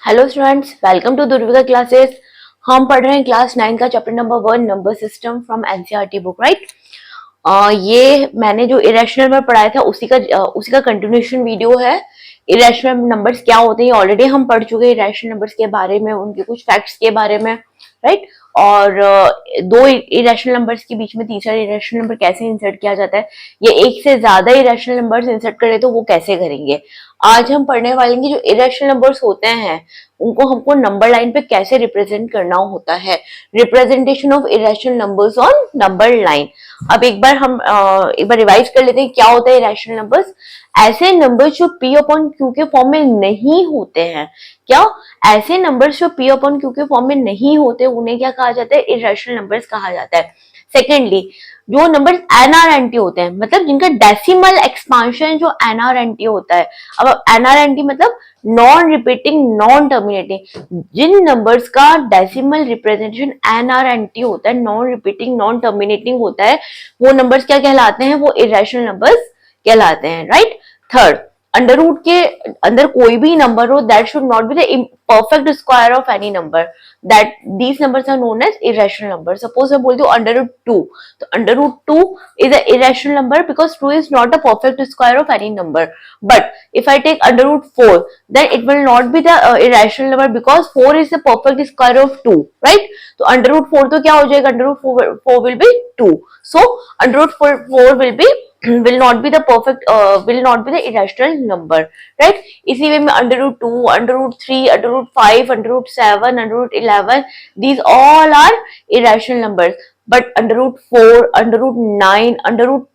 Hello students, welcome to Durvika classes. हम पढ़ रहे हैं क्लास 9 का chapter number 1 number system from NCERT book, right. ये मैंने जो इरेशनल नंबर पढ़ाया था उसी का कंटिन्यूएशन वीडियो है। इरेशनल नंबर्स क्या होते हैं ऑलरेडी हम पढ़ चुके हैं, इरेशनल नंबर्स के बारे में, उनके कुछ फैक्ट्स के बारे में, राइट। और दो इरेशनल नंबर्स के बीच में तीसरा इरेशनल नंबर कैसे इंसर्ट किया जाता है, ये एक से ज्यादा इरेशनल नंबर्स इंसर्ट करें तो वो कैसे करेंगे। आज हम पढ़ने वाले हैं कि जो इरेशनल नंबर्स होते हैं उनको हमको नंबर लाइन पे कैसे रिप्रेजेंट करना होता है। Representation of irrational numbers on number line. अब एक बार रिवाइज कर लेते हैं क्या होता है इरेशनल नंबर्स। ऐसे नंबर्स जो पी अपॉन क्यू के फॉर्म में नहीं होते हैं, क्या ऐसे नंबर्स जो पी अपॉन क्यू के फॉर्म में नहीं होते उन्हें क्या कहा जाता है, इरेशनल नंबर्स कहा जाता है। सेकेंडली, जो नंबर्स एनआरएनटी होते हैं, मतलब जिनका डेसिमल एक्सपांशन जो एनआरएनटी होता है। अब एनआरएनटी मतलब नॉन रिपीटिंग नॉन टर्मिनेटिंग, जिन नंबर्स का डेसिमल रिप्रेजेंटेशन एनआरएनटी होता है, नॉन रिपीटिंग नॉन टर्मिनेटिंग होता है, वो नंबर्स क्या कहलाते हैं, वो इरेशनल नंबर्स कहलाते हैं, राइट। थर्ड, अंडर रूट के अंदर कोई भी नंबर हो that should not be the perfect square of any number, that these numbers are known as irrational number. Suppose मैं बोलती हूँ अंडर रूट 2, तो under root 2 is a irrational number because 2 is not a perfect square of any number. But if I take under root 4, then it will not be the irrational number because 4 is the perfect square of 2, right? तो under root 4 तो क्या हो जाएगा, under root 4 will be 2. So under root 4 will not be the perfect will not be the irrational number, right? इसी वे में under root 2, under root 3, under root 5, under root 7, under root 11, these all are irrational numbers. But under root 4, under root 9, under root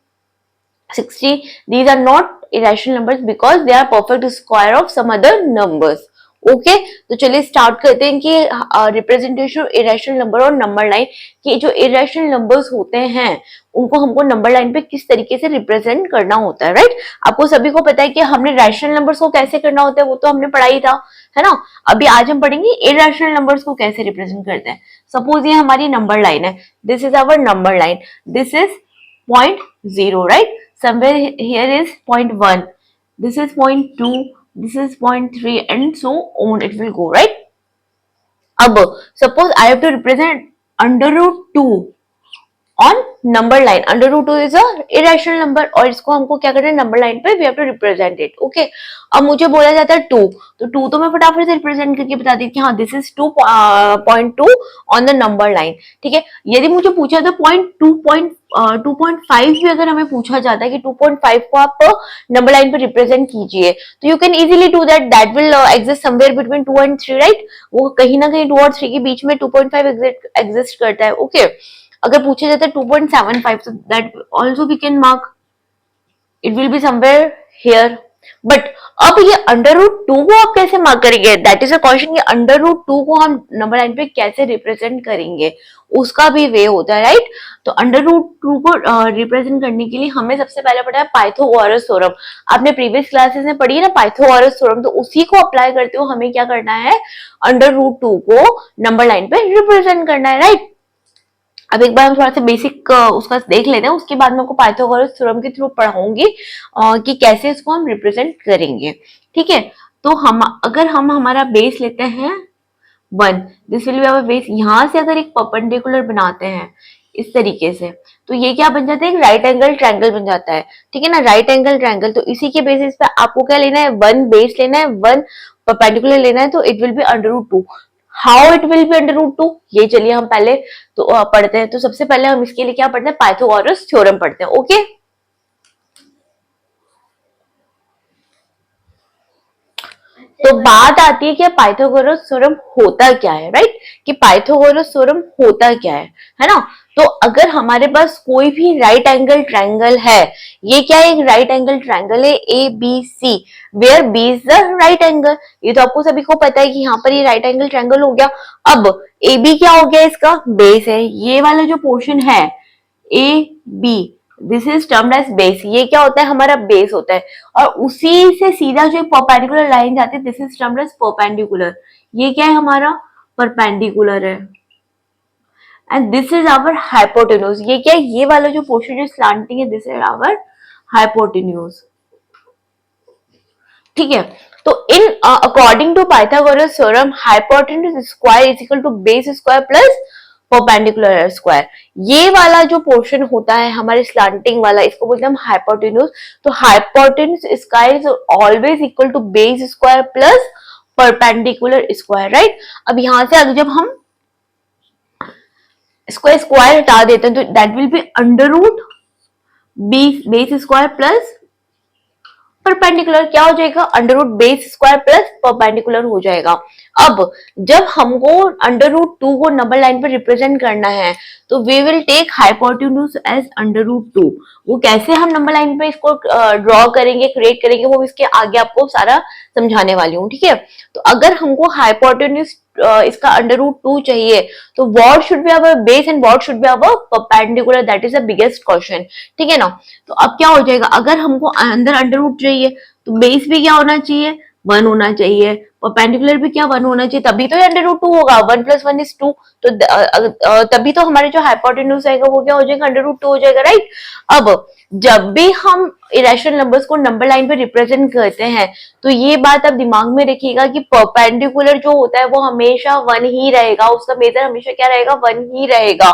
60, these are not irrational numbers because they are perfect square of some other numbers. Okay तो चलिए start करते हैं कि representation irrational number और number line, कि जो irrational numbers होते हैं उनको हमको नंबर लाइन पे किस तरीके से रिप्रेजेंट करना होता है, राइट। आपको सभी को पता है कि हमने रैशनल नंबर्स को कैसे करना होता है, वो तो हमने पढ़ा ही था, है ना। अभी आज हम पढ़ेंगे इरेशनल नंबर्स को कैसे रिप्रेजेंट करते हैं। सपोज ये हमारी नंबर लाइन है, this is our number line, this is 0.0, right? Somewhere here is 0.1, this is 0.2, this is 0.3 and so on it will go, right? अब suppose I have to represent under root 2 on number line. Under root 2 is a irrational number और इसको हमको क्या करना है, number line पे we have to represent it, okay. अब मुझे बोला जाता है 2, तो 2 तो मैं फटाफट से रिप्रेजेंट करके बता दी कि हाँ this is 2.2 on the number line, ठीक है। यदि मुझे पूछा तो 2.5 भी अगर हमें पूछा जाता है कि 2.5 को आप नंबर लाइन पे रिप्रेजेंट कीजिए, तो you can easily do that, that will exist somewhere between 2 and 3, right. वो कहीं ना कहीं 2 और 3 के बीच में 2.5 एग्जिस्ट करता है, ओके। अगर पूछे जाता है 2.75, so that also we can mark, it will be somewhere here. But अब ये अंडर रूट 2 को आप कैसे मार्क करेंगे, दैट इज अ क्वेश्चन। ये अंडर रूट 2 को हम नंबर लाइन पे कैसे रिप्रेजेंट करेंगे, उसका भी वे होता है, राइट। तो अंडर रूट 2 को रिप्रेजेंट करने के लिए हमें सबसे पहले पढ़ा है पाइथागोरस थ्योरम। आपने प्रीवियस क्लासेस में पढ़ी है ना पाइथागोरस थ्योरम, तो उसी को अप्लाई करते हुए हमें क्या करना है, अंडर रूट 2 को नंबर लाइन पे रिप्रेजेंट करना है, राइट। अब एक बार हम थोड़ा सा बेसिक उसका देख लेते हैं, उसके बाद मैं आपको पाइथागोरस थ्योरम के थ्रू पढ़ाऊंगी कि कैसे इसको हम रिप्रेजेंट करेंगे, ठीक है। तो अगर हम हमारा बेस लेते हैं 1, this will be our base. यहां से अगर एक परपेंडिकुलर बनाते हैं इस तरीके से, तो ये क्या बन जाता है, एक राइट एंगल ट्रायंगल बन जाता है, ठीक है ना, राइट एंगल ट्रायंगल। तो इसी के बेसिस पे आपको क्या लेना है, 1 बेस लेना है, 1 परपेंडिकुलर लेना है, तो it will be under root 2। How it will be under root 2, ये चलिए हम पहले तो पढ़ते हैं। तो सबसे पहले हम इसके लिए क्या पढ़ते हैं, पाइथागोरस थ्योरम पढ़ते हैं, ओके। तो बात आती है कि पाइथागोरस थ्योरम होता क्या है, राइट, कि पाइथागोरस थ्योरम होता क्या है ना। तो अगर हमारे पास कोई भी राइट एंगल ट्रायंगल है, ये क्या है, एक राइट एंगल ट्रायंगल है A B C, where B is the right angle. ये तो आपको सभी को पता है कि यहाँ पर ये राइट एंगल ट्रायंगल हो गया। अब ए बी क्या हो गया, इसका बेस है, ये वाला जो पोर्शन है A B, this is termed as base. ये क्या होता है, हमारा बेस होता है। और उसी से सीधा जो परपेंडिकुलर लाइन जाती है, this is termed as perpendicular. ये क्या है, हमारा परपेंडिकुलर है। And this is our hypotenuse. ये क्या है, ये वाला जो पोर्शन जो स्लांटिंग है, दिस इज आवर हाइपोटेन्यूज। ठीक है। तो in according to Pythagoras theorem hypotenuse square is equal to base square plus perpendicular square. ये वाला जो पोर्शन होता है हमारे स्लांटिंग वाला, इसको बोलते हैं हम हाइपोटेन्यूज। तो hypotenuse square is always equal to base square plus perpendicular square, right. अब यहां से अगर जब हम इसको स्क्वायर हटा देते हैं तो that will be under root base square plus perpendicular. क्या हो जाएगा? Under root base square plus perpendicular हो जाएगा। अब जब हमको अंडर रूट 2 को नंबर लाइन पर रिप्रेजेंट करना है तो we will take hypotenuse as under root 2। वो कैसे हम नंबर लाइन पे इसको ड्रॉ करेंगे, क्रिएट करेंगे, वो इसके आगे आपको सारा समझाने वाली हूँ, ठीक है। तो अगर हमको हाइपोटेन्यूज इसका अंडर रूट 2 चाहिए तो what should be our base and what should be our perpendicular, that is the biggest question, ठीक है ना। तो अब क्या हो जाएगा, अगर हमको अंदर अंडर रूट चाहिए तो बेस भी क्या होना चाहिए? 1 होना चाहिए, परपेंडिकुलर भी क्या 1 होना चाहिए, तभी तो अंडर रूट 2 होगा। 1 + 1 = 2। तो तभी तो हमारे जो हाइपोटेन्यूज आएगा वो क्या हो जाएगा? अंडर रूट 2 हो जाएगा, राइट। अब जब भी हम इरेशनल नंबर्स को नंबर लाइन पे रिप्रेजेंट करते हैं तो ये बात आप दिमाग में रखिएगा कि परपेंडिकुलर जो होता है वो हमेशा 1 ही रहेगा, उसका मेजर हमेशा क्या रहेगा? 1 ही रहेगा।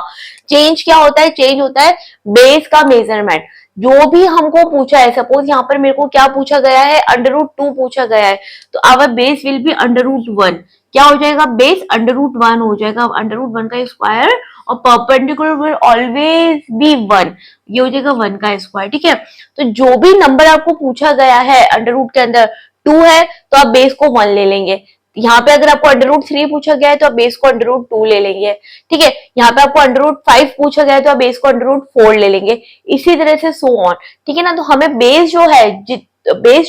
चेंज क्या होता है? चेंज होता है बेस का मेजरमेंट। जो भी हमको पूछा है, सपोज यहाँ पर मेरे को क्या पूछा गया है? अंडर रूट 2 पूछा गया है, तो our base will be under root 1। क्या हो जाएगा? बेस अंडर रूट 1 हो जाएगा। अंडर रूट 1 का स्क्वायर और परपेंडिकुलर विल ऑलवेज बी 1, ये हो जाएगा 1 का स्क्वायर, ठीक है। तो जो भी नंबर आपको पूछा गया है अंडर रूट के अंदर 2 है तो आप बेस को 1 ले लेंगे। यहाँ पे अगर आपको अंडर रूट 3 पूछा गया है तो आप बेस को अंडर रूट 2 ले लेंगे, ठीक है। यहाँ पे आपको अंडर रूट 5 पूछा गया है तो आप बेस को अंडर रूट 4 ले लेंगे, इसी तरह से सो ऑन, ठीक है ना। तो हमें बेस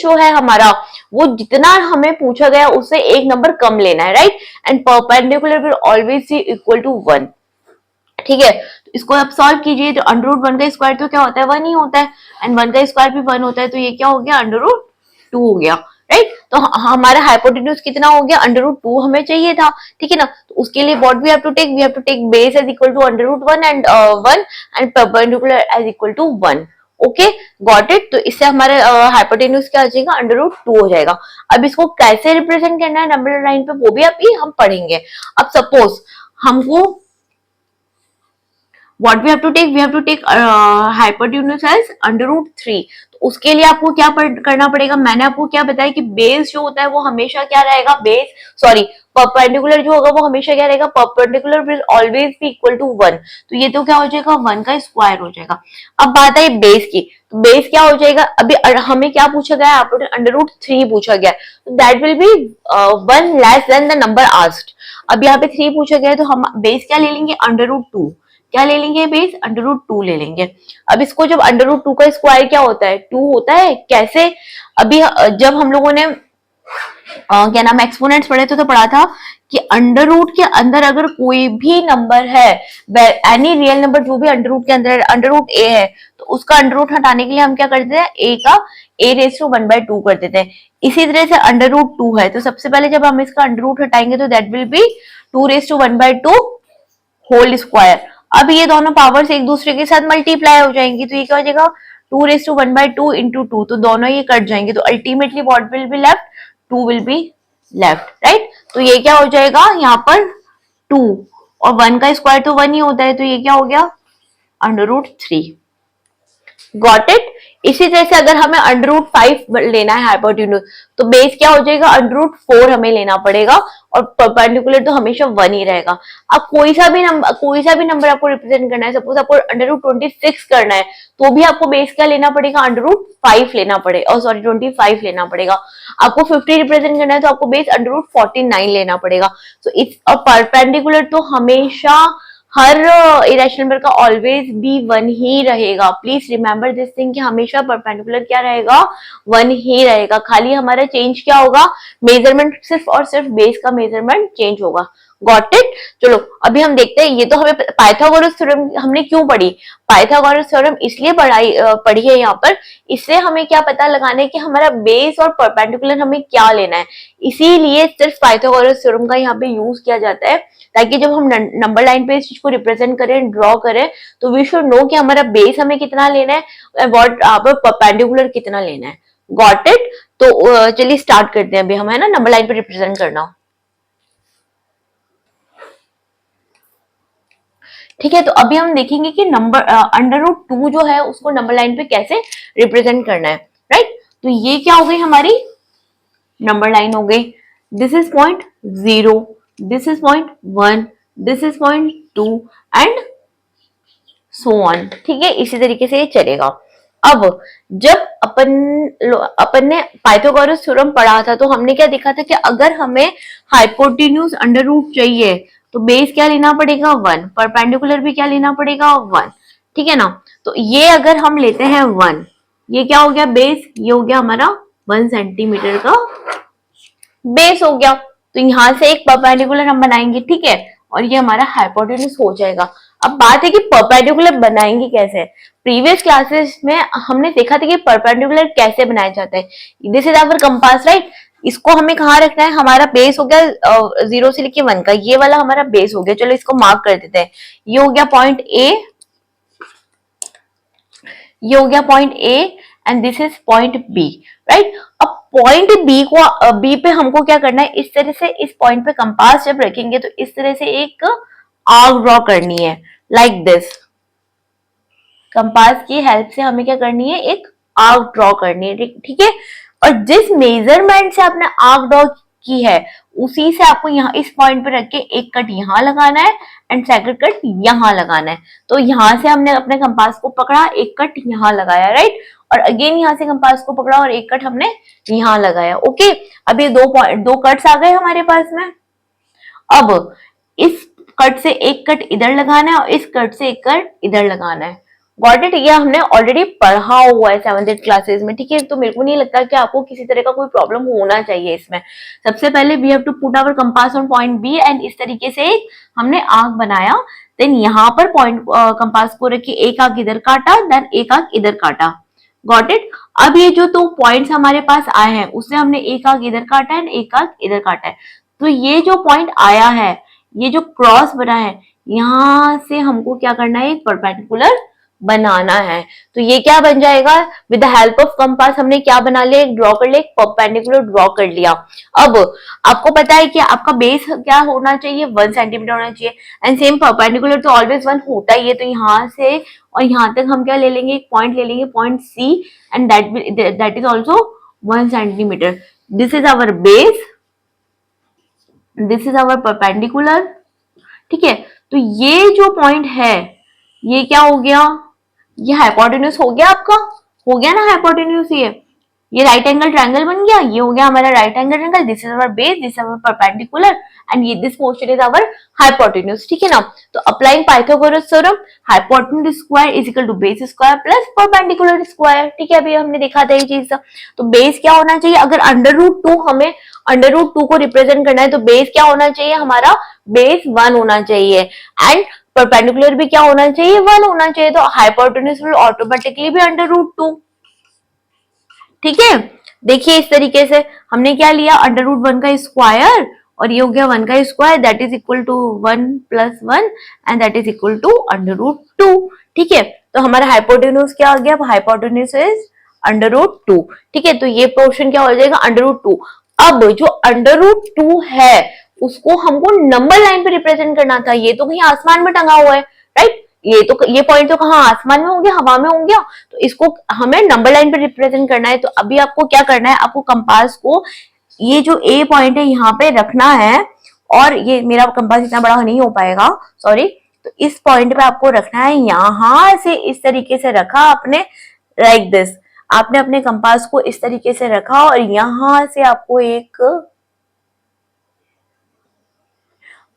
जो है हमारा, वो जितना हमें पूछा गया उससे एक नंबर कम लेना है, right. And perpendicular will always be equal to 1, ठीक है। तो इसको आप सॉल्व कीजिए तो अंडर रूट 1 का स्क्वायर तो क्या होता है? 1 ही होता है, एंड 1 का स्क्वायर भी 1 होता है, तो ये क्या हो गया? अंडर रूट 2 हो गया, राइट। तो हमारा हाइपोटेन्यूज कितना हो गया? अंडर रूट 2 हमें चाहिए था, ठीक है ना। तो उसके लिए what we have to take base as equal to under root 1 and 1 and perpendicular as equal to 1। Okay, got it. तो इससे हमारे हाइपोटेन्यूज क्या आ जाएगा? अंडर रूट 2 हो जाएगा। अब इसको कैसे रिप्रेजेंट करना है नंबर लाइन पे वो भी अभी हम पढ़ेंगे। अब सपोज हमको what we have to take hypotenuse as under root 3। तो उसके लिए आपको क्या करना पड़ेगा? मैंने आपको क्या बताया कि बेस जो होता है वो हमेशा क्या रहेगा? परपेंडिकुलर जो होगा वो हमेशा क्या रहेगा? Perpendicular will always be equal to 1। तो ये तो क्या हो जाएगा? 1 का स्क्वायर हो जाएगा। अब बात आई बेस की, तो बेस क्या हो जाएगा? अभी हमें क्या पूछा गया है? अंडर रूट 3 पूछा गया, तो that will B 1 less than the number asked. अब यहाँ पे 3 पूछा गया है तो हम बेस क्या ले लेंगे? Under root 2। क्या ले लेंगे? बेस अंडर रूट 2 ले लेंगे। अब इसको जब अंडर रूट 2 का स्क्वायर क्या होता है? 2 होता है। कैसे? अभी जब हम लोगों ने क्या नाम एक्सपोनेंट्स पढ़े तो पढ़ा था कि अंडर रूट के अंदर अगर कोई भी नंबर है, एनी रियल नंबर जो भी अंडर रूट के अंदर, अंडर रूट ए है, तो उसका अंडर रूट हटाने के लिए हम क्या करते हैं? ए का a⁻1/2 कर देते हैं। इसी तरह से अंडर रूट 2 है तो सबसे पहले जब हम इसका अंडर रूट हटाएंगे तो that will be 2⁻1/2 whole square. अब ये दोनों पावर्स एक दूसरे के साथ मल्टीप्लाई हो जाएंगी तो ये क्या हो जाएगा? 2⁻1/2 इंटू 2, तो दोनों ये कट जाएंगे तो ultimately what will be left? 2 will be left, right. तो ये क्या हो जाएगा यहाँ पर? 2 और 1 का स्क्वायर तो 1 ही होता है, तो ये क्या हो गया? Under root 3। Got it. इसी तरह से अगर हमें अंडर रूट 5 लेना है हाइपोटेन्यूज तो बेस क्या हो जाएगा? अंडर रूट 4 हमें लेना पड़ेगा और परपेंडिकुलर तो हमेशा 1 ही रहेगा। अब कोई सा भी नंबर आपको रिप्रेजेंट करना है, सपोज आपको अंडर रूट 26 करना है तो भी आपको बेस क्या लेना पड़ेगा? अंडर रूट 5 लेना पड़ेगा, 25 लेना पड़ेगा। आपको 50 रिप्रेजेंट करना है तो आपको बेस अंडर रूट 49 लेना पड़ेगा। सो इट्स अ परपेंडिकुलर तो हमेशा हर इरेशनल नंबर का ऑलवेज बी 1 ही रहेगा। प्लीज रिमेंबर दिस थिंग कि हमेशा परपेंडिकुलर क्या रहेगा? 1 ही रहेगा। खाली हमारा चेंज क्या होगा? मेजरमेंट सिर्फ और सिर्फ बेस का मेजरमेंट चेंज होगा। Got it. चलो अभी हम देखते हैं, ये तो हमें पाइथागोरस थ्योरम हमने क्यों पढ़ी? पाइथागोरस थ्योरम इसलिए पढ़ी है यहाँ पर, इससे हमें क्या पता लगाना है कि हमारा बेस और परपेंडिकुलर हमें क्या लेना है। इसीलिए सिर्फ पाइथागोरस थ्योरम का यहाँ पे यूज किया जाता है ताकि जब हम नंबर लाइन पे इस चीज को रिप्रेजेंट करें, ड्रॉ करें, तो वी शुड नो कि हमारा बेस हमें कितना लेना है, व्हाट परपेंडिकुलर कितना लेना है। Got it. तो चलिए स्टार्ट करते हैं अभी हम, है ना, नंबर लाइन पे रिप्रेजेंट करना। ठीक है, तो अभी हम देखेंगे कि नंबर √2 जो है उसको नंबर लाइन पे कैसे रिप्रेजेंट करना है, राइट। तो ये क्या हो गई हमारी नंबर लाइन हो गई। This is point 0, this is point 1, this is point 2 and so on. ठीक है, इसी तरीके से ये चलेगा। अब जब अपन ने पाइथागोरस थ्योरम पढ़ा था तो हमने क्या देखा था कि अगर हमें हाइपोटेन्यूज अंडर रूट चाहिए तो बेस क्या लेना पड़ेगा 1, परपेंडिकुलर भी क्या लेना पड़ेगा 1। ठीक है ना, तो ये अगर हम लेते हैं 1, ये क्या हो गया बेस, ये हो गया हमारा 1 सेंटीमीटर का बेस हो गया। तो यहां से एक परपेंडिकुलर हम बनाएंगे, ठीक है, और ये हमारा हाइपोटेन्यूज हो जाएगा। अब बात है कि परपेंडिकुलर बनाएंगे कैसे। प्रीवियस क्लासेस में हमने देखा था कि परपेंडिकुलर कैसे बनाया जाता है। This is our compass, right. इसको हमें कहाँ रखना है, हमारा बेस हो गया 0 से लेके 1 का, ये वाला हमारा बेस हो गया। चलो इसको मार्क कर देते हैं। ये हो गया पॉइंट ए, ये हो गया point A and this is point B, right. अब पॉइंट बी को बी पे हमको क्या करना है, इस तरह से इस पॉइंट पे कंपास जब रखेंगे तो इस तरह से एक आर्क ड्रॉ करनी है, लाइक दिस। कंपास की हेल्प से हमें क्या करनी है, एक आर्क ड्रॉ करनी है, ठीक है। और जिस मेजरमेंट से आपने आर्क ड्रॉ की है उसी से आपको यहाँ इस पॉइंट पे रख के एक कट यहाँ लगाना है एंड सेकंड कट यहाँ लगाना है। तो यहाँ से हमने अपने कंपास को पकड़ा, एक कट यहाँ लगाया, राइट, और अगेन यहाँ से कंपास को पकड़ा और एक कट हमने यहाँ लगाया। ओके, अब ये दो कट्स आ गए हमारे पास में। अब इस कट से एक कट इधर लगाना है और इस कट से एक कट इधर लगाना है। गॉट इट, ये हमने ऑलरेडी पढ़ा हुआ है 7th क्लासेस में, ठीक है। तो मेरे को नहीं लगता कि आपको किसी तरह का कोई प्रॉब्लम होना चाहिए इसमें। सबसे पहले we have to put our compass on point B and इस तरीके से हमने आर्क बनाया। देन यहाँ पर पॉइंट कंपास को रख के एक आर्क इधर काटा, देन एक आर्क इधर काटा। Got it. अब ये जो 2 पॉइंट्स हमारे पास आए हैं उससे हमने एक आर्क इधर काटा है, एक आर्क इधर काटा है। तो ये जो पॉइंट आया है, ये जो क्रॉस बना है, यहां से हमको क्या करना है, एक परपेंडिकुलर बनाना है। तो ये क्या बन जाएगा, with the help of compass हमने क्या बना लिया, एक ड्रॉ कर लिया, एक परपेंडिकुलर ड्रॉ कर लिया। अब आपको पता है कि आपका बेस क्या होना चाहिए, 1 सेंटीमीटर होना चाहिए एंड सेम परपेंडिकुलर तो ऑलवेज 1 होता ही है। तो यहाँ से और यहाँ तक हम क्या ले लेंगे, एक पॉइंट ले लेंगे, point C, and that is also 1 centimetre. This is our base, this is our perpendicular, ठीक है। तो ये जो पॉइंट है ये क्या हो गया, ये हाइपोटेन्यूज हो गया आपका, हो गया ना हाइपोटेन्यूज। ये राइट एंगल ट्रायंगल बन गया, ये हो गया हमारा right angle triangle. This is our base, this is our perpendicular and ये this portion is our hypotenuse, ठीक है ना। तो applying Pythagoras theorem, hypotenuse square is equal to base square plus perpendicular square, ठीक है। अभी हमने देखा था ये चीज। तो बेस क्या होना चाहिए, अगर √2 हमें √2 को रिप्रेजेंट करना है तो बेस क्या होना चाहिए, हमारा बेस 1 होना चाहिए एंड परपेंडिकुलर भी क्या होना चाहिए, 1 होना चाहिए। तो हाइपोटेन्यूज विल ऑटोमेटिकली भी √2, ठीक है। देखिए इस तरीके से हमने क्या लिया, √1 का स्क्वायर और ये हो गया 1 का square, that is equal to 1 + 1 and that is equal to √2, ठीक है। तो हमारा हाइपोटेन्यूज क्या आ गया, हाइपोटेन्यूज इज √2, ठीक है। तो ये पोर्शन क्या हो जाएगा, √2। अब जो √2 है उसको हमको नंबर लाइन पे रिप्रेजेंट करना था, ये तो कहीं आसमान में टंगा हुआ है, राइट। ये पॉइंट तो कहाँ आसमान में हो गया, हवा में हो गया। तो इसको हमें नंबर लाइन पे रिप्रेजेंट करना है। तो अभी आपको क्या करना है, आपको कंपास को ये जो ए पॉइंट है यहाँ पे रखना है, और ये मेरा कंपास इतना बड़ा नहीं हो पाएगा, सॉरी। तो इस पॉइंट पे आपको रखना है, यहां से इस तरीके से रखा आपने, लाइक दिस। आपने अपने कंपास को इस तरीके से रखा और यहां से आपको एक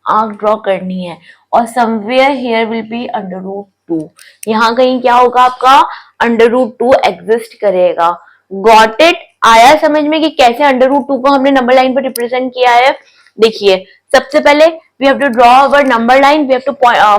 आर्क ड्रॉ करनी है और समवेयर हियर विल बी √2। यहाँ कहीं क्या होगा, आपका √2 एग्जिस्ट करेगा। गॉट इट, आया समझ में कि कैसे √2 को हमने नंबर लाइन पर रिप्रेजेंट किया है। देखिए सबसे पहले we have to draw our number line, we have to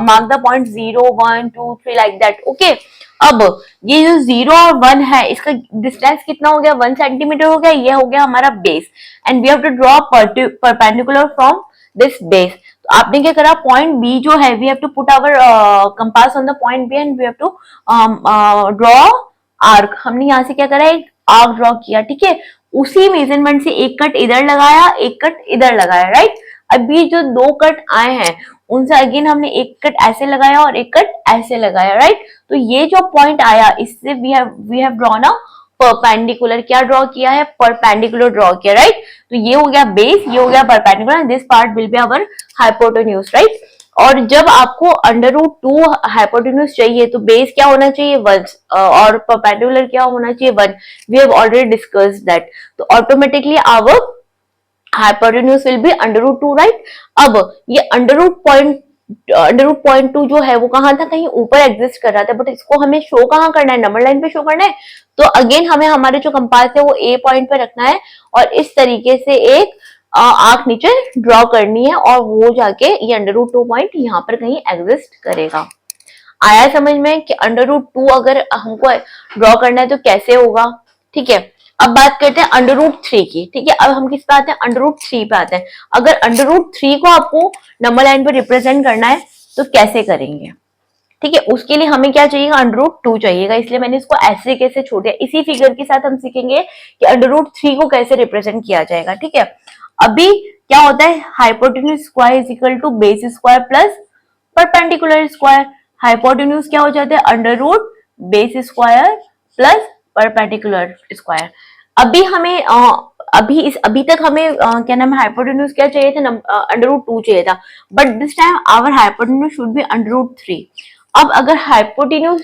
mark the point 0 1 2 3 like that, okay. अब ये जो 0 और 1 है इसका डिस्टेंस कितना हो गया, 1 सेंटीमीटर हो गया। ये हो गया हमारा base and we have to draw perpendicular from this base. तो आपने क्या करा, पॉइंट बी जो है, we have to put our compass on the point B and we have to draw arc. हमने यहाँ से क्या करा, एक आर्क ड्रॉ किया, ठीक है। उसी मेजरमेंट से एक कट इधर लगाया, एक कट इधर लगाया, राइट। अभी जो दो कट आए हैं उनसे अगेन हमने एक कट ऐसे लगाया और एक कट ऐसे लगाया, राइट। तो ये जो पॉइंट आया इससे we have drawn a perpendicular, क्या ड्रॉ किया है, परपेंडिकुलर ड्रॉ किया, राइट। तो ये हो गया बेस, ये हो गया perpendicular, this part will be our hypotenuse, right. और जब आपको √2 हाइपोटेन्यूज चाहिए तो बेस क्या होना चाहिए, 1, और परपेंडिकुलर क्या होना चाहिए, 1। We have already discussed that. तो automatically our hypotenuse will be √2, right. अब ये √0.2 जो है वो कहां था, कहीं ऊपर एग्जिस्ट कर रहा था, बट इसको हमें शो कहां करना है, नंबर लाइन पे शो करना है। तो अगेन हमें हमारे जो कंपास है वो ए पॉइंट पे रखना है और इस तरीके से एक आंख नीचे ड्रॉ करनी है और वो जाके ये √2 पॉइंट यहाँ पर कहीं एग्जिस्ट करेगा। आया समझ में कि √2 अगर हमको ड्रॉ करना है तो कैसे होगा, ठीक है। अब बात करते हैं √3 की, ठीक है। अब हम किस पे आते हैं, √3 पे आते हैं। अगर √3 को आपको नंबर लाइन पे रिप्रेजेंट करना है तो कैसे करेंगे, ठीक है। उसके लिए हमें क्या चाहिए, √2 चाहिएगा, इसलिए मैंने इसको ऐसे कैसे छोड़ दिया। इसी फिगर के साथ हम सीखेंगे कि √3 को कैसे रिप्रेजेंट किया जाएगा, ठीक है। अभी क्या होता है, hypotenuse square is equal to base square plus perpendicular square. Hypotenuse क्या हो जाता है, √ base square plus perpendicular square. अभी हमें अभी तक हमें क्या नाम है, हाइपोटेन्यूज क्या चाहिए था, √2 चाहिए था, but this time our hypotenuse should be √3। अब अगर हाइपोटेन्यूज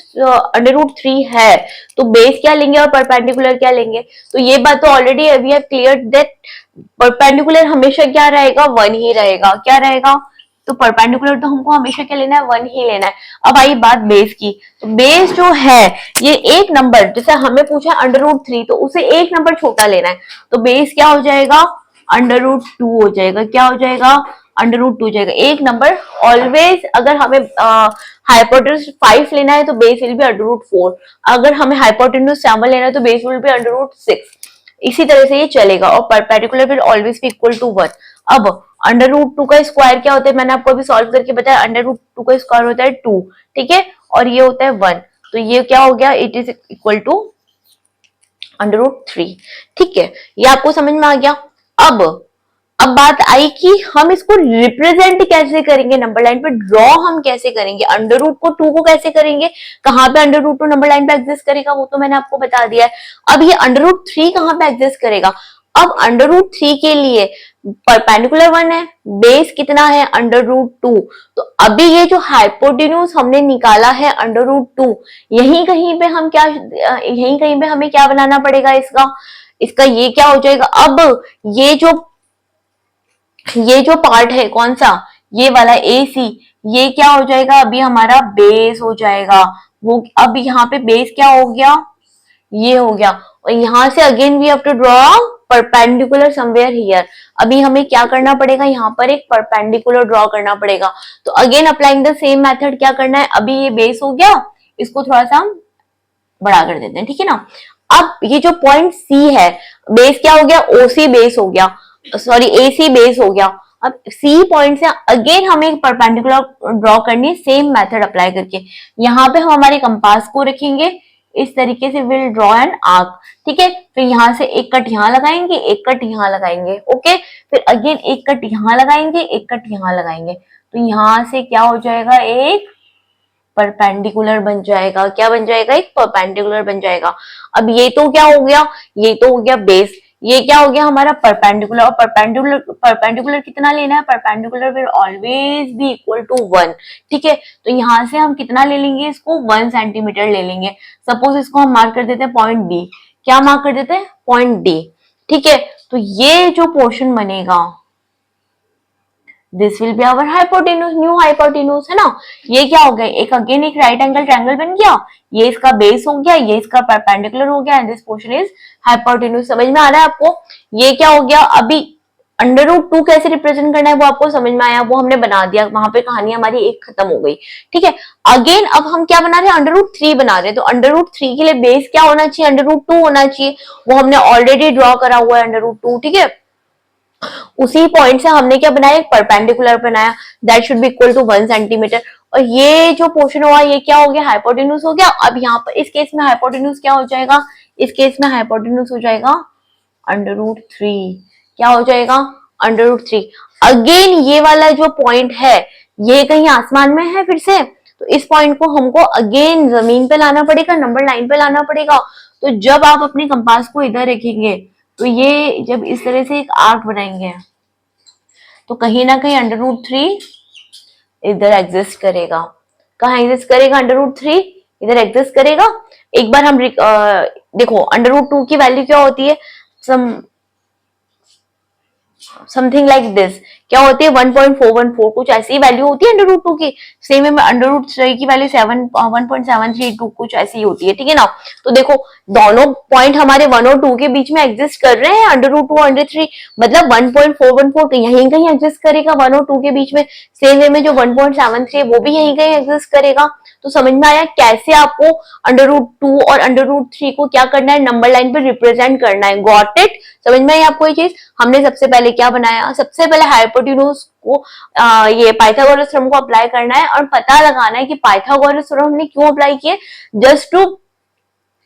√3 है तो बेस क्या लेंगे और परपेंडिकुलर क्या लेंगे। तो ये बात तो already we have clear that perpendicular हमेशा क्या रहेगा, 1 ही रहेगा, क्या रहेगा। तो परपेंडिकुलर तो हमको हमेशा क्या लेना है, 1 ही लेना है। अब आई बात बेस की, तो बेस जो है ये एक नंबर, जैसे हमें पूछा √3 तो उसे एक नंबर छोटा लेना है, तो बेस क्या हो जाएगा, √2 हो जाएगा, क्या हो जाएगा, √2 हो जाएगा। एक नंबर ऑलवेज, अगर हमें हाइपोटेन्यूज 5 लेना है तो बेस विल बी √4, अगर हमें हाइपोटेन्यूज 7 लेना है तो बेस विल बी √6। इसी तरह से ये चलेगा और perpendicular will always be equal to 1। अब √2 का स्क्वायर क्या होता है, मैंने आपको अभी सॉल्व करके बताया, √2 का स्क्वायर होता है 2, ठीक है, और ये होता है 1, तो ये क्या हो गया, इट इज इक्वल टू √3, ठीक है। ये आपको समझ में आ गया। अब बात आई कि हम इसको रिप्रेजेंट कैसे करेंगे, नंबर लाइन पे ड्रॉ हम कैसे करेंगे, √2 को कैसे करेंगे, कहां पे √2 नंबर लाइन पे एग्जिस्ट करेगा वो तो मैंने आपको बता दिया है। अब ये √3 कहां पे एग्जिस्ट करेगा, अब √3 के लिए परपेंडिकुलर 1 है, बेस कितना है, √2। तो अभी ये जो हाइपोटेन्यूज हमने निकाला है √2, यहीं कहीं पे हमें क्या बनाना पड़ेगा, इसका ये क्या हो जाएगा। अब ये जो पार्ट है कौन सा, ये वाला AC, ये क्या हो जाएगा, अभी हमारा बेस हो जाएगा। वो अब यहाँ पे बेस क्या हो गया, ये हो गया, और यहां से again we have to draw perpendicular somewhere here. अभी हमें क्या करना पड़ेगा, यहाँ पर एक परपेंडिकुलर ड्रॉ करना पड़ेगा। तो again applying the same method, क्या करना है, अभी ये बेस हो गया, इसको थोड़ा सा हम बड़ा कर देते हैं, ठीक है ना। अब ये जो पॉइंट C है, बेस क्या हो गया, OC बेस हो गया, सॉरी AC बेस हो गया। अब C पॉइंट से अगेन हमें एक परपेंडिकुलर ड्रॉ करनी है, सेम मेथड अप्लाई करके। यहाँ पे हम हमारे कंपास को रखेंगे, इस तरीके से विल ड्रॉ एन आर्क, ठीक है। फिर यहाँ से एक कट यहाँ लगाएंगे, एक कट यहाँ लगाएंगे, ओके। फिर अगेन एक कट यहाँ लगाएंगे, एक कट यहाँ लगाएंगे, तो यहाँ से क्या हो जाएगा, एक परपेंडिकुलर बन जाएगा, क्या बन जाएगा, एक परपेंडिकुलर बन जाएगा। अब ये तो क्या हो गया, ये तो हो गया बेस, ये क्या हो गया हमारा परपेंडिकुलर, और परपेंडिकुलर कितना लेना है, perpendicular will always be equal to 1, ठीक है। तो यहाँ से हम कितना ले लेंगे, इसको 1 सेंटीमीटर ले लेंगे। सपोज इसको हम मार्क कर देते हैं पॉइंट D, क्या मार्क कर देते हैं, पॉइंट D, ठीक है। तो ये जो पोर्शन बनेगा, this will be our hypotenuse, new hypotenuse, है ना। ये क्या हो गया, एक अगेन एक राइट एंगल ट्रायंगल बन गया, ये इसका बेस हो गया, ये इसका परपेंडिकुलर हो गया, and this portion is hypotenuse. समझ में आ रहा है आपको, ये क्या हो गया। अभी √2 कैसे रिप्रेजेंट करना है वो आपको समझ में आया, वो हमने बना दिया, वहां पे कहानी हमारी एक खत्म हो गई, ठीक है। अगेन अब हम क्या बना रहे हैं, √3 बना रहे हैं, तो √3 के लिए बेस क्या होना चाहिए, √2 होना चाहिए, वो हमने ऑलरेडी ड्रॉ करा हुआ है √2, ठीक है। उसी पॉइंट से हमने क्या बनाया, एक परपेंडिकुलर बनाया, that should be equal to 1 centimetre. और ये जो पोर्शन हुआ ये क्या हो गया, हाइपोटेन्यूज हो गया। अब यहाँ पर इस केस में हाइपोटेन्यूज क्या हो जाएगा, इस केस में हाइपोटेन्यूज हो जाएगा √3 क्या हो जाएगा √3। अगेन ये वाला जो पॉइंट है ये कहीं आसमान में है फिर से, तो इस पॉइंट को हमको अगेन जमीन पे लाना पड़ेगा, नंबर लाइन पे लाना पड़ेगा। तो जब आप अपने कंपास को इधर रखेंगे तो ये जब इस तरह से एक आर्क बनाएंगे तो कहीं ना कहीं √3 इधर एग्जिस्ट करेगा। कहाँ एग्जिस्ट करेगा √3 इधर एग्जिस्ट करेगा। एक बार हम देखो √2 की वैल्यू क्या होती है, समथिंग लाइक दिस, क्या होती है 1.414 कुछ ऐसी वैल्यू होती है √2 की। सेम में √3 की वैल्यू 1.732 कुछ ऐसी होती है, ठीक है ना। तो देखो दोनों पॉइंट हमारे 1 और 2 के बीच में एग्जिस्ट कर रहे हैं, √2 और √3 मतलब 1.414 यहीं कहीं एग्जिस्ट करेगा 1 और 2 के बीच में। सेम वे में जो 1.73 है वो भी यहीं कहीं एग्जिस्ट करेगा। तो समझ में आया कैसे आपको √2 और √3 को क्या करना है, नंबर लाइन पे रिप्रेजेंट करना है। गॉट इट, समझ में आई आपको ये चीज। हमने सबसे पहले क्या बनाया, सबसे पहले हाइपोटेन्यूज को ये पाइथागोरस थ्योरम को अप्लाई करना है और पता लगाना है कि पाइथागोरस थ्योरम हमने क्यों अप्लाई किए। जस्ट टू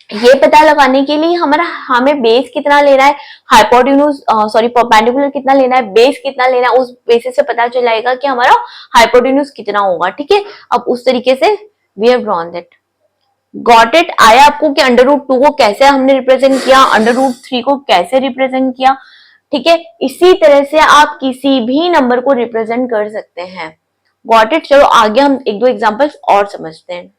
ये पता लगाने के लिए हमें बेस कितना लेना है, हाइपोटेन्यूज सॉरी परपेंडिकुलर कितना लेना है, बेस कितना लेना है, उस बेसिस से पता चल जाएगा कि हमारा हाइपोटेन्यूज कितना होगा, ठीक है। अब उस तरीके से we have drawn that. Got it, आया आपको कि √2 को कैसे हमने रिप्रेजेंट किया, √3 को कैसे रिप्रेजेंट किया, ठीक है। इसी तरह से आप किसी भी नंबर को रिप्रेजेंट कर सकते हैं। Got it. चलो आगे हम एक दो एग्जांपल्स और समझते हैं।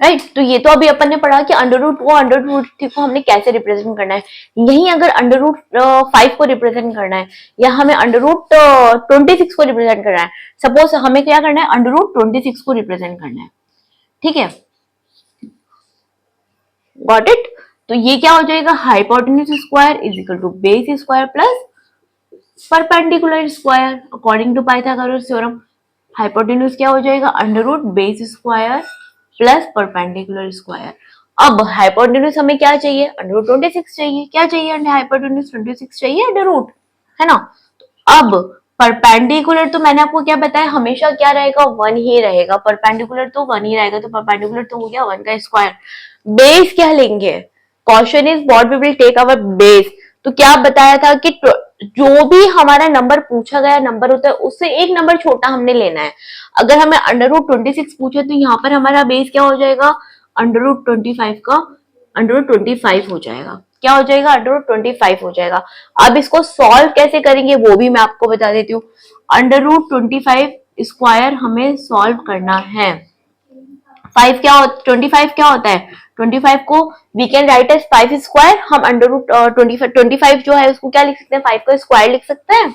राइट तो ये तो अभी अपन ने पढ़ा कि √2 और √3 को हमने कैसे रिप्रेजेंट करना है। यही अगर √5 को रिप्रेजेंट करना है या हमें √26 को रिप्रेजेंट करना है, सपोज हमें क्या करना है √26 को रिप्रेजेंट करना है, ठीक है। Got it. तो ये क्या हो जाएगा, hypotenuse square is equal to base square plus perpendicular square according to Pythagoras theorem. Hypotenuse क्या हो जाएगा √base square plus perpendicular square. अब हाइपोटेन्यूज हमें क्या चाहिए √26 चाहिए। क्या चाहिए हाइपोटेन्यूज 26 चाहिए √, है ना। तो अब परपेंडिकुलर तो मैंने आपको क्या बताया हमेशा क्या रहेगा 1 ही रहेगा, परपेंडिकुलर तो 1 ही रहेगा, तो परपेंडिकुलर तो हो गया 1 का स्क्वायर। बेस क्या लेंगे, question is what we will take our base. तो क्या बताया था कि जो भी हमारा नंबर पूछा गया नंबर होता है उससे एक नंबर छोटा हमने लेना है। अगर हमें √26 पूछे तो यहाँ पर हमारा बेस क्या हो जाएगा √25 का √25 हो जाएगा। क्या हो जाएगा √25 हो जाएगा। अब इसको सॉल्व कैसे करेंगे वो भी मैं आपको बता देती हूँ। √25 स्क्वायर हमें सॉल्व करना है। 25 क्या होता है 25 को we can write as 5 square. हम √25 जो है उसको क्या लिख सकते हैं 5 का स्क्वायर लिख सकते हैं।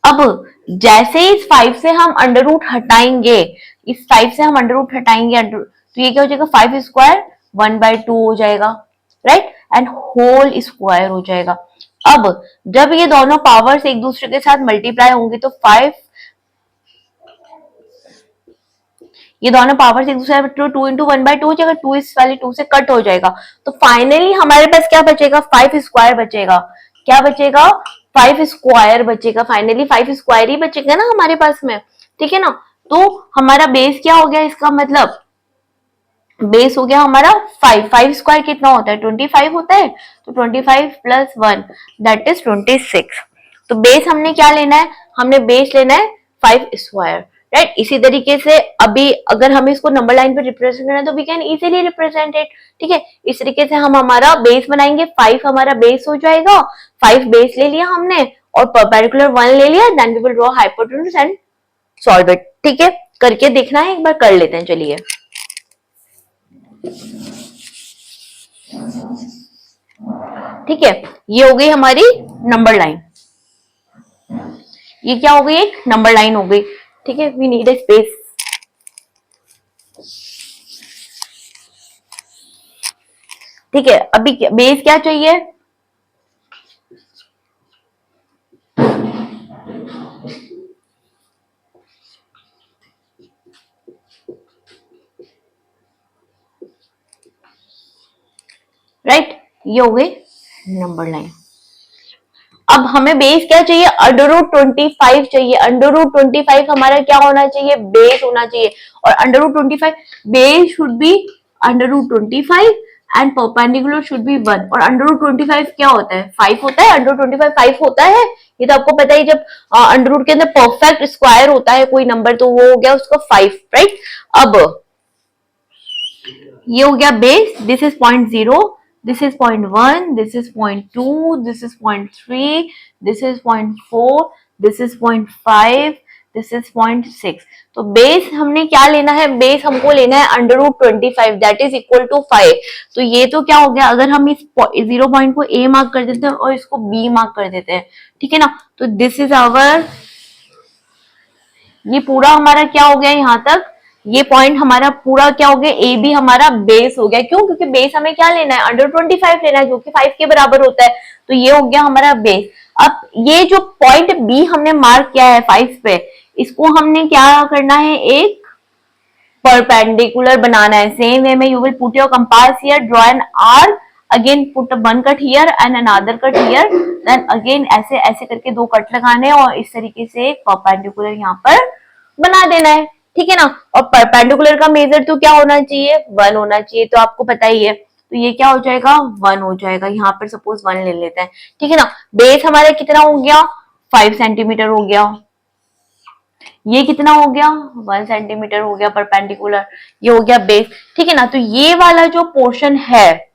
अब जैसे इस 5 से हम √ हटाएंगे, इस 5 से हम √ हटाएंगे तो ये क्या हो जाएगा 5 स्क्वायर 1/2 हो जाएगा, राइट, एंड होल स्क्वायर हो जाएगा। अब जब ये दोनों पावर्स एक दूसरे के साथ मल्टीप्लाई होंगे तो 5 ये दोनों पावर्स एक दूसरे 2 इंटू 1/2 हो जाएगा, 2 इस वाले 2 से कट हो जाएगा। तो फाइनली हमारे पास क्या बचेगा 5 स्क्वायर बचेगा। क्या बचेगा 5 स्क्वायर बचेगा। फाइनली 5 स्क्वायर ही बचेगा ना हमारे पास में, ठीक है ना। तो हमारा बेस क्या हो गया, इसका मतलब बेस हो गया हमारा 5 स्क्वायर कितना होता है 25 होता है, तो 25 प्लस 1 दैट इज 26। तो बेस हमने क्या लेना है, हमने बेस लेना है 5 स्क्वायर, राइट। इसी तरीके से अभी अगर हमें इसको नंबर लाइन पे रिप्रेजेंट करना है तो we can easily represent it, ठीक है। इस तरीके से हम हमारा बेस बनाएंगे, 5 हमारा बेस हो जाएगा, 5 बेस ले लिया हमने और परपेंडिकुलर 1 ले लिया, then we will draw hypotenuse and solve it, ठीक है। करके देखना है, एक बार कर लेते हैं, चलिए। ठीक है, ये हो गई हमारी नंबर लाइन, ये क्या हो गई एक नंबर लाइन हो गई, ठीक है। We need a space. ठीक है, अभी बेस क्या चाहिए, राइट, ये हो गई नंबर लाइन। अब हमें बेस क्या चाहिए √25 चाहिए। √25 हमारा क्या होना चाहिए बेस होना चाहिए, और √25 base should be √25 and perpendicular should be 1। और √25 क्या होता है? 5 होता है। √25 5 होता है, ये तो आपको पता ही। जब अंडर रूट के अंदर परफेक्ट स्क्वायर होता है कोई नंबर तो वो हो गया उसका 5, राइट। अब ये हो गया base, this is 0.0, this is 0.1, this is 0.2, this is 0.3, this is 0.4, this is 0.5, this is 0.6। तो बेस हमने क्या लेना है? बेस हमको लेना है √25, दैट इज इक्वल टू 5। तो ये तो क्या हो गया, अगर हम इस 0 पॉइंट को ए मार्क कर देते हैं और इसको बी मार्क कर देते हैं, ठीक है ना, तो दिस इज आवर, ये पूरा हमारा क्या हो गया यहाँ तक, ये पॉइंट हमारा पूरा क्या हो गया, ए बी हमारा बेस हो गया। क्यों? क्योंकि बेस हमें क्या लेना है? √25 लेना है, जो कि 5 के बराबर होता है। तो ये हो गया हमारा बेस। अब ये जो पॉइंट बी हमने मार्क किया है 5 पे, इसको हमने क्या करना है? एक परपेंडिकुलर बनाना है। सेम वे में you will put your compass here, draw an arc, again put one cut here and another cut here, then again ऐसे ऐसे करके 2 कट लगाने और इस तरीके से एक परपेंडिकुलर यहाँ पर बना देना है, ठीक है ना। और परपेंडिकुलर का मेजर तो क्या होना चाहिए? 1 होना चाहिए, तो आपको पता ही है। तो ये क्या हो जाएगा? 1 हो जाएगा। यहाँ पर सपोज 1 ले लेते हैं, ठीक है ना। बेस हमारा कितना हो गया? 5 सेंटीमीटर हो गया। ये कितना हो गया? 1 सेंटीमीटर हो गया परपेंडिकुलर। ये हो गया बेस, ठीक है ना। तो ये वाला जो पोर्शन है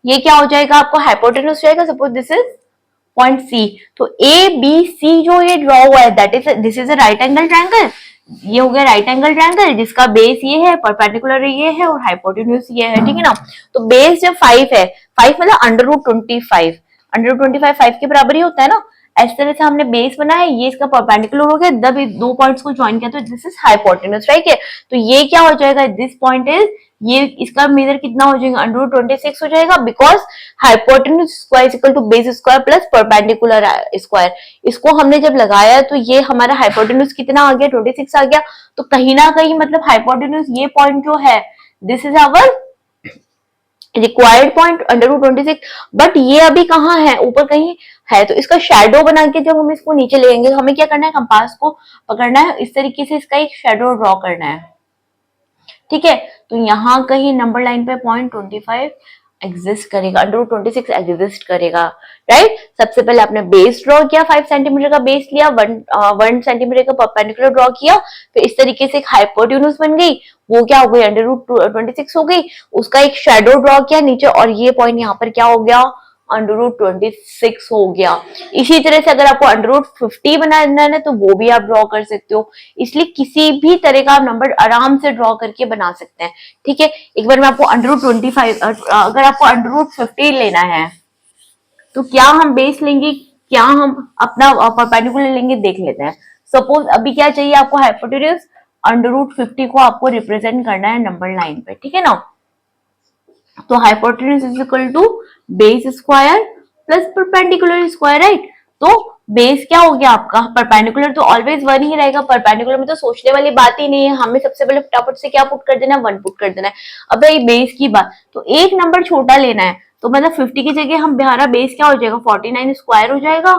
ये क्या हो जाएगा? आपको हाइपोटेन्यूज जाएगा। Suppose this is point C, तो ए बी सी जो ये ड्रॉ हुआ है that is this is a right angle triangle. ये हो गया राइट एंगल ट्रायंगल जिसका बेस ये है, परपेंडिकुलर ये है और हाइपोटेन्यूज ये है, ठीक है ना। तो बेस जब 5 है, 5 मतलब √25, √25 5 के बराबर ही होता है ना। इस तरह से हमने बेस बना है, ये इसका परपेंडिकुलर हो गया, जब ये 2 पॉइंट्स को ज्वाइन किया तो दिस इज हाइपोटेन्यूज, राइट है। तो ये क्या हो जाएगा? दिस पॉइंट इज, ये इसका मेजर कितना हो जाएगा? √26 हो जाएगा, because hypotenuse square is equal to base square plus perpendicular square. इसको हमने जब लगाया तो ये हमारा हाइपोटेन्यूज कितना आ गया? 26 आ गया। तो कहीं ना कहीं मतलब हाइपोटेन्यूज ये पॉइंट जो है, this is our required point √26। But ये अभी कहाँ है? ऊपर कहीं है। तो इसका शेडो बना के जब हम इसको नीचे लेंगे, हमें क्या करना है? कंपास को पकड़ना है, इस तरीके से इसका एक शेडो ड्रॉ करना है, ठीक है। तो यहाँ कहीं नंबर लाइन पे 0.25 एग्जिस्ट करेगा, √26 एग्जिस्ट करेगा, राइट। सबसे पहले आपने बेस ड्रॉ किया, 5 सेंटीमीटर का बेस लिया, 1 सेंटीमीटर का परपेंडिकुलर ड्रॉ किया, फिर इस तरीके से एक हाइपोटेन्यूज बन गई, वो क्या हो गई? √26 हो गई। उसका एक शेडो ड्रॉ किया नीचे और ये पॉइंट यहाँ पर क्या हो गया? √26 हो गया। इसी तरह से अगर आपको √50 बनाना है तो वो भी आप ड्रॉ कर सकते हो। इसलिए किसी भी तरह का आप नंबर आराम से ड्रॉ करके बना सकते हैं, ठीक है। एक बार मैं आपको √25, अगर आपको √50 लेना है तो क्या हम बेस लेंगे, क्या हम अपना परपेंडिकुलर लेंगे, देख लेते हैं। सपोज अभी क्या चाहिए आपको? हाइपोटेन्यूज √50 को आपको रिप्रेजेंट करना है नंबर लाइन पे, ठीक है ना। तो hypotenuse is equal to base square plus perpendicular square, right. तो बेस क्या हो गया आपका? परपेंडिकुलर तो ऑलवेज 1 ही रहेगा, परपेंडिकुलर में तो सोचने वाली बात ही नहीं है। हमें सबसे पहले फटाफट से क्या पुट कर देना है? 1 पुट कर देना है। अब भाई बेस की बात, तो एक नंबर छोटा लेना है, तो मतलब 50 की जगह हम हमारा बेस क्या हो जाएगा? 49 स्क्वायर हो जाएगा,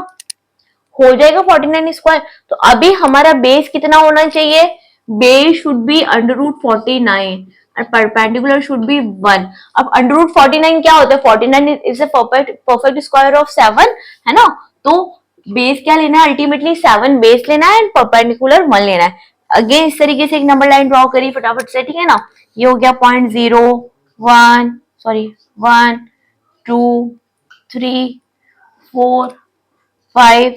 49 स्क्वायर। तो अभी हमारा बेस कितना होना चाहिए? बेस शुड बी √49 और परपेंडिकुलर शुड बी 1। अब √49 क्या होता है? 49 is a perfect square of 7, है ना। तो बेस क्या लेना है? अल्टीमेटली 7 बेस लेना है एंड परपेंडिकुलर 1 लेना है। अगेन इस तरीके से एक नंबर लाइन ड्रॉ करी फटाफट से, ठीक है ना। ये हो गया 0.01, सॉरी 1 2 3 4 5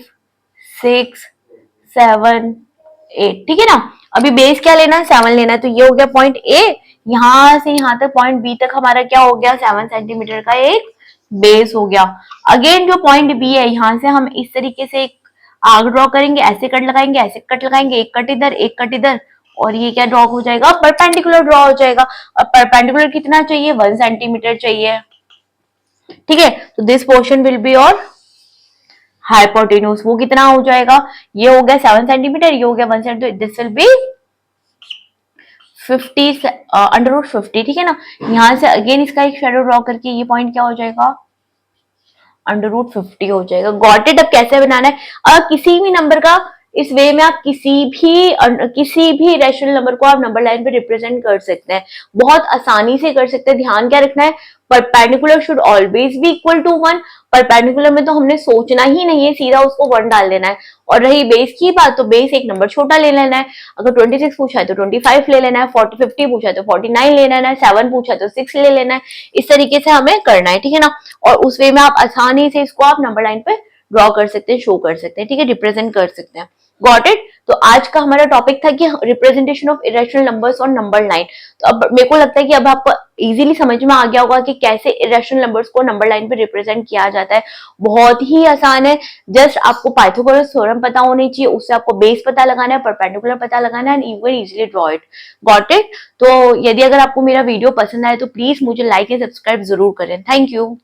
6 7 8, ठीक है ना। अभी बेस क्या लेना है? 7 लेना है। तो ये हो गया पॉइंट ए, यहां से यहां तक पॉइंट बी तक हमारा क्या हो गया? 7 सेंटीमीटर का एक बेस हो गया। अगेन जो पॉइंट बी है, यहां से हम इस तरीके से एक आर्क ड्रॉ करेंगे, ऐसे कट लगाएंगे, ऐसे कट लगाएंगे, एक कट इधर एक कट इधर, और ये क्या ड्रॉ हो जाएगा? परपेंडिकुलर ड्रॉ हो जाएगा। और परपेंडिकुलर कितना चाहिए? 1 सेंटीमीटर चाहिए, ठीक है। तो दिस पोर्शन विल बी और हाइपोटेन्यूज, वो कितना हो जाएगा? ये हो गया 7 सेंटीमीटर, ये हो गया 1 सेंटीमीटर, दिस विल बी 50 √50, ठीक है ना। यहां से अगेन इसका एक शेडो ड्रॉ करके ये पॉइंट क्या हो जाएगा? √50 हो जाएगा। Got it. अब कैसे बनाना है? किसी भी नंबर का इस वे में आप किसी भी इरेशनल नंबर को आप नंबर लाइन पे रिप्रेजेंट कर सकते हैं, बहुत आसानी से कर सकते हैं। ध्यान क्या रखना है, perpendicular should always be equal to 1। Perpendicular में तो हमने सोचना ही नहीं है, सीधा उसको 1 डाल देना है। और रही बेस की बात, तो बेस एक नंबर छोटा ले लेना है। अगर 26 पूछा है तो 25 ले लेना है, 50 पूछा है तो 49 ले लेना है, 7 पूछा है तो 6 ले लेना है। इस तरीके से हमें करना है, ठीक है ना। और उस वे में आप आसानी से इसको आप नंबर लाइन पे ड्रॉ कर सकते हैं, शो कर सकते हैं, ठीक है, रिप्रेजेंट कर सकते हैं। Got it. तो आज का हमारा टॉपिक था कि representation of irrational numbers on number line. तो अब मेरे को लगता है कि अब आपको इजीली समझ में आ गया होगा कि कैसे इरेशनल नंबर्स को नंबर लाइन पे रिप्रेजेंट किया जाता है। बहुत ही आसान है, जस्ट आपको पाइथागोरस थ्योरम पता होनी चाहिए, उससे आपको बेस पता लगाना है, परपेंडिकुलर पता लगाना है, and you can easily draw it. Got it. तो यदि अगर आपको मेरा वीडियो पसंद आए तो प्लीज मुझे लाइक एंड सब्सक्राइब जरूर करें। Thank you.